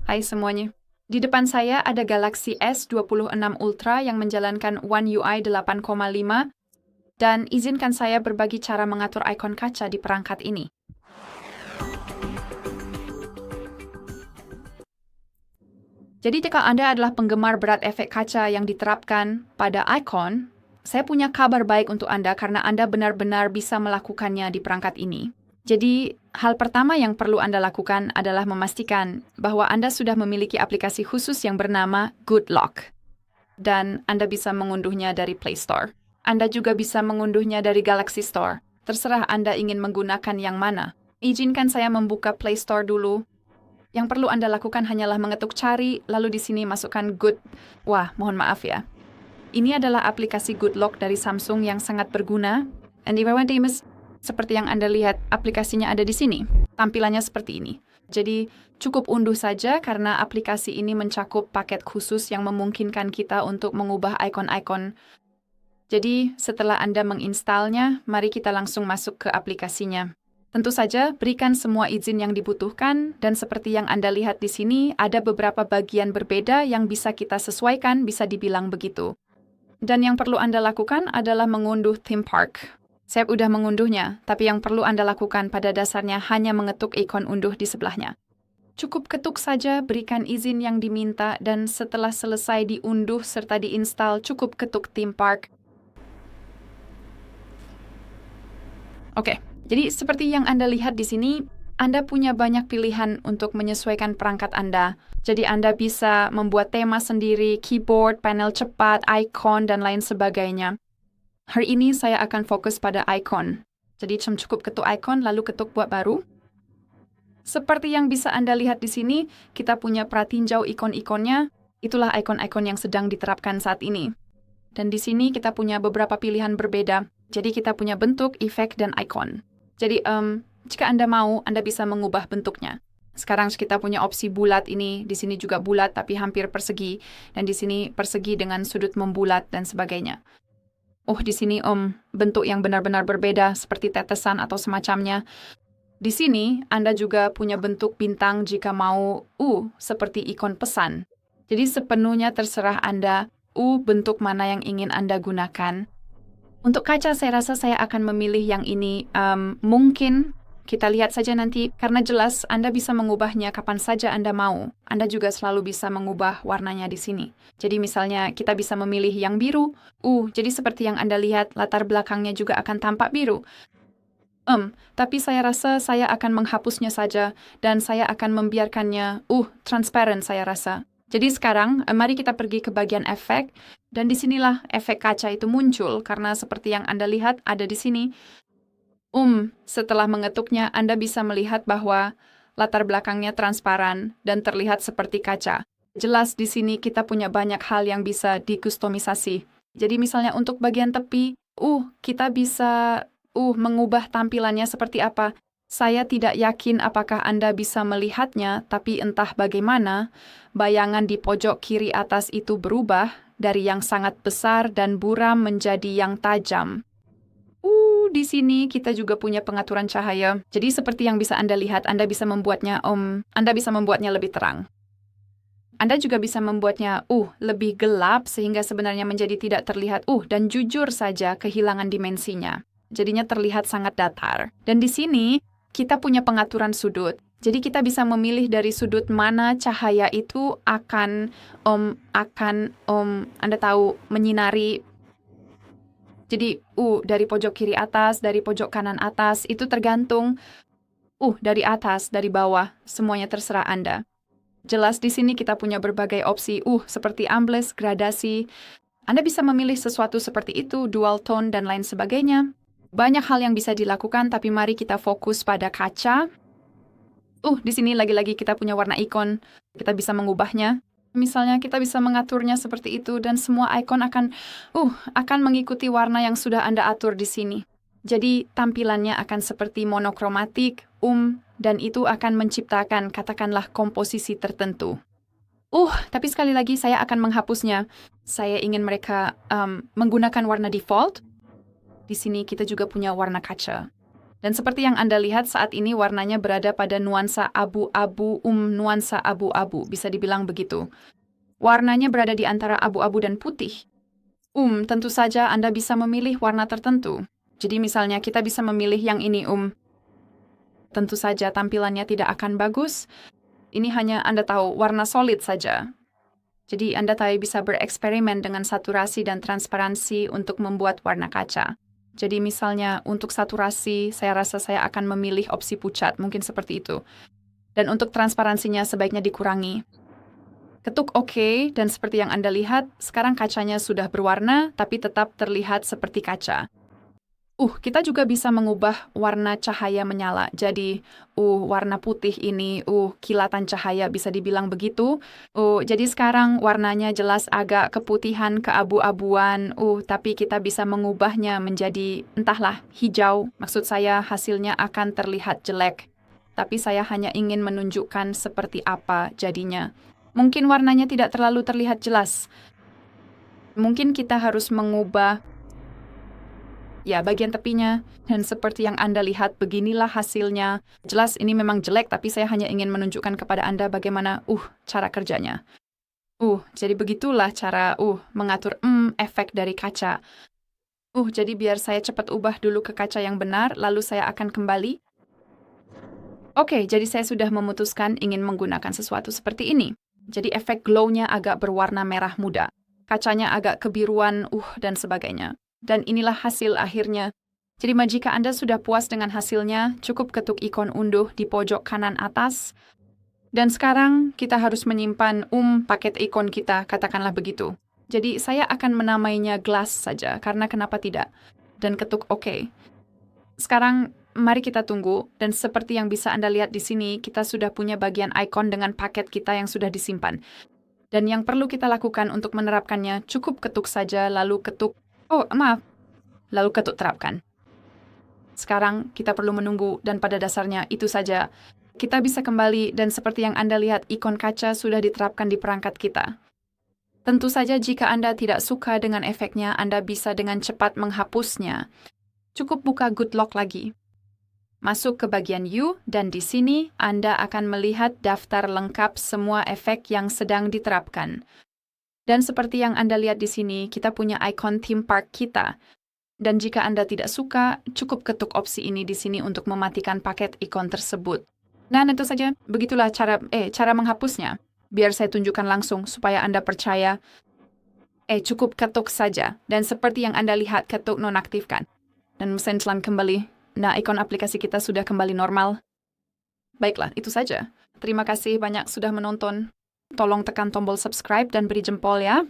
Hai semuanya. Di depan saya ada Galaxy S26 Ultra yang menjalankan One UI 8,5 dan izinkan saya berbagi cara mengatur ikon kaca di perangkat ini. Jadi jika Anda adalah penggemar berat efek kaca yang diterapkan pada ikon, saya punya kabar baik untuk Anda karena Anda benar-benar bisa melakukannya di perangkat ini. Jadi, hal pertama yang perlu Anda lakukan adalah memastikan bahwa Anda sudah memiliki aplikasi khusus yang bernama Good Lock. Dan Anda bisa mengunduhnya dari Play Store. Anda juga bisa mengunduhnya dari Galaxy Store. Terserah Anda ingin menggunakan yang mana. Izinkan saya membuka Play Store dulu. Yang perlu Anda lakukan hanyalah mengetuk cari, lalu di sini masukkan Good. Wah, mohon maaf ya. Ini adalah aplikasi Good Lock dari Samsung yang sangat berguna. And if I want to seperti yang Anda lihat, aplikasinya ada di sini. Tampilannya seperti ini. Jadi, cukup unduh saja karena aplikasi ini mencakup paket khusus yang memungkinkan kita untuk mengubah ikon-ikon. Jadi, setelah Anda menginstalnya, mari kita langsung masuk ke aplikasinya. Tentu saja, berikan semua izin yang dibutuhkan, dan seperti yang Anda lihat di sini, ada beberapa bagian berbeda yang bisa kita sesuaikan, bisa dibilang begitu. Dan yang perlu Anda lakukan adalah mengunduh theme park. Saya sudah mengunduhnya, tapi yang perlu Anda lakukan pada dasarnya hanya mengetuk ikon unduh di sebelahnya. Cukup ketuk saja, berikan izin yang diminta, dan setelah selesai diunduh serta diinstal, cukup ketuk theme park. Oke, jadi seperti yang Anda lihat di sini, Anda punya banyak pilihan untuk menyesuaikan perangkat Anda. Jadi Anda bisa membuat tema sendiri, keyboard, panel cepat, icon, dan lain sebagainya. Hari ini saya akan fokus pada icon. Jadi cukup ketuk icon, lalu ketuk buat baru. Seperti yang bisa Anda lihat di sini, kita punya pratinjau ikon-ikonnya. Itulah ikon-ikon yang sedang diterapkan saat ini. Dan di sini kita punya beberapa pilihan berbeda. Jadi kita punya bentuk, efek, dan icon. Jadi jika Anda mau, Anda bisa mengubah bentuknya. Sekarang kita punya opsi bulat ini, di sini juga bulat tapi hampir persegi, dan di sini persegi dengan sudut membulat dan sebagainya. Oh, di sini bentuk yang benar-benar berbeda seperti tetesan atau semacamnya. Di sini Anda juga punya bentuk bintang jika mau seperti ikon pesan. Jadi sepenuhnya terserah Anda bentuk mana yang ingin Anda gunakan. Untuk kaca saya rasa saya akan memilih yang ini. Mungkin kita lihat saja nanti, karena jelas Anda bisa mengubahnya kapan saja Anda mau. Anda juga selalu bisa mengubah warnanya di sini. Jadi misalnya kita bisa memilih yang biru. Jadi seperti yang Anda lihat, latar belakangnya juga akan tampak biru. Tapi saya rasa saya akan menghapusnya saja, dan saya akan membiarkannya, transparent saya rasa. Jadi sekarang, mari kita pergi ke bagian efek, dan disinilah efek kaca itu muncul, karena seperti yang Anda lihat ada di sini. Setelah mengetuknya, Anda bisa melihat bahwa latar belakangnya transparan dan terlihat seperti kaca. Jelas di sini kita punya banyak hal yang bisa dikustomisasi. Jadi misalnya untuk bagian tepi, kita bisa mengubah tampilannya seperti apa. Saya tidak yakin apakah Anda bisa melihatnya, tapi entah bagaimana, bayangan di pojok kiri atas itu berubah dari yang sangat besar dan buram menjadi yang tajam. Di sini kita juga punya pengaturan cahaya. Jadi seperti yang bisa Anda lihat, Anda bisa membuatnya lebih terang. Anda juga bisa membuatnya lebih gelap sehingga sebenarnya menjadi tidak terlihat dan jujur saja kehilangan dimensinya. Jadinya terlihat sangat datar. Dan di sini kita punya pengaturan sudut. Jadi kita bisa memilih dari sudut mana cahaya itu akan Anda tahu menyinari. Jadi, dari pojok kiri atas, dari pojok kanan atas, itu tergantung. Dari atas, dari bawah, semuanya terserah Anda. Jelas di sini kita punya berbagai opsi, seperti ambles, gradasi. Anda bisa memilih sesuatu seperti itu, dual tone, dan lain sebagainya. Banyak hal yang bisa dilakukan, tapi mari kita fokus pada kaca. Di sini lagi-lagi kita punya warna ikon. Kita bisa mengubahnya. Misalnya kita bisa mengaturnya seperti itu dan semua ikon akan mengikuti warna yang sudah Anda atur di sini. Jadi tampilannya akan seperti monokromatik, dan itu akan menciptakan katakanlah komposisi tertentu. Tapi sekali lagi saya akan menghapusnya. Saya ingin mereka menggunakan warna default. Di sini kita juga punya warna kaca. Dan seperti yang Anda lihat saat ini warnanya berada pada nuansa abu-abu, nuansa abu-abu, bisa dibilang begitu. Warnanya berada di antara abu-abu dan putih. Tentu saja Anda bisa memilih warna tertentu. Jadi misalnya kita bisa memilih yang ini, Tentu saja tampilannya tidak akan bagus. Ini hanya Anda tahu warna solid saja. Jadi Anda bisa bereksperimen dengan saturasi dan transparansi untuk membuat warna kaca. Jadi misalnya untuk saturasi, saya rasa saya akan memilih opsi pucat, mungkin seperti itu. Dan untuk transparansinya sebaiknya dikurangi. Ketuk OK, dan seperti yang Anda lihat, sekarang kacanya sudah berwarna, tapi tetap terlihat seperti kaca. Kita juga bisa mengubah warna cahaya menyala. Jadi, warna putih ini, kilatan cahaya bisa dibilang begitu. Jadi sekarang warnanya jelas agak keputihan, keabu-abuan. Tapi kita bisa mengubahnya menjadi, entahlah, hijau. Maksud saya hasilnya akan terlihat jelek. Tapi saya hanya ingin menunjukkan seperti apa jadinya. Mungkin warnanya tidak terlalu terlihat jelas. Mungkin kita harus mengubah bagian tepinya, dan seperti yang Anda lihat, beginilah hasilnya. Jelas ini memang jelek, tapi saya hanya ingin menunjukkan kepada Anda bagaimana, cara kerjanya. Jadi begitulah cara, mengatur, efek dari kaca. Jadi biar saya cepat ubah dulu ke kaca yang benar, lalu saya akan kembali. Oke, jadi saya sudah memutuskan ingin menggunakan sesuatu seperti ini. Jadi efek glow-nya agak berwarna merah muda. Kacanya agak kebiruan, dan sebagainya. Dan inilah hasil akhirnya. Jadi jika Anda sudah puas dengan hasilnya, cukup ketuk ikon unduh di pojok kanan atas. Dan sekarang kita harus menyimpan paket ikon kita, katakanlah begitu. Jadi saya akan menamainya glass saja, karena kenapa tidak. Dan ketuk OK. Sekarang mari kita tunggu, dan seperti yang bisa Anda lihat di sini, kita sudah punya bagian ikon dengan paket kita yang sudah disimpan. Dan yang perlu kita lakukan untuk menerapkannya, cukup ketuk saja, lalu ketuk lalu ketuk terapkan. Sekarang kita perlu menunggu dan pada dasarnya itu saja. Kita bisa kembali dan seperti yang Anda lihat ikon kaca sudah diterapkan di perangkat kita. Tentu saja jika Anda tidak suka dengan efeknya, Anda bisa dengan cepat menghapusnya. Cukup buka Good Lock lagi. Masuk ke bagian U dan di sini Anda akan melihat daftar lengkap semua efek yang sedang diterapkan. Dan seperti yang Anda lihat di sini, kita punya ikon theme park kita. Dan jika Anda tidak suka, cukup ketuk opsi ini di sini untuk mematikan paket ikon tersebut. Nah, tentu saja, begitulah cara menghapusnya. Biar saya tunjukkan langsung supaya Anda percaya. Cukup ketuk saja. Dan seperti yang Anda lihat, ketuk nonaktifkan. Dan mesin selam kembali. Nah, ikon aplikasi kita sudah kembali normal. Baiklah, itu saja. Terima kasih banyak sudah menonton. Tolong tekan tombol subscribe dan beri jempol ya.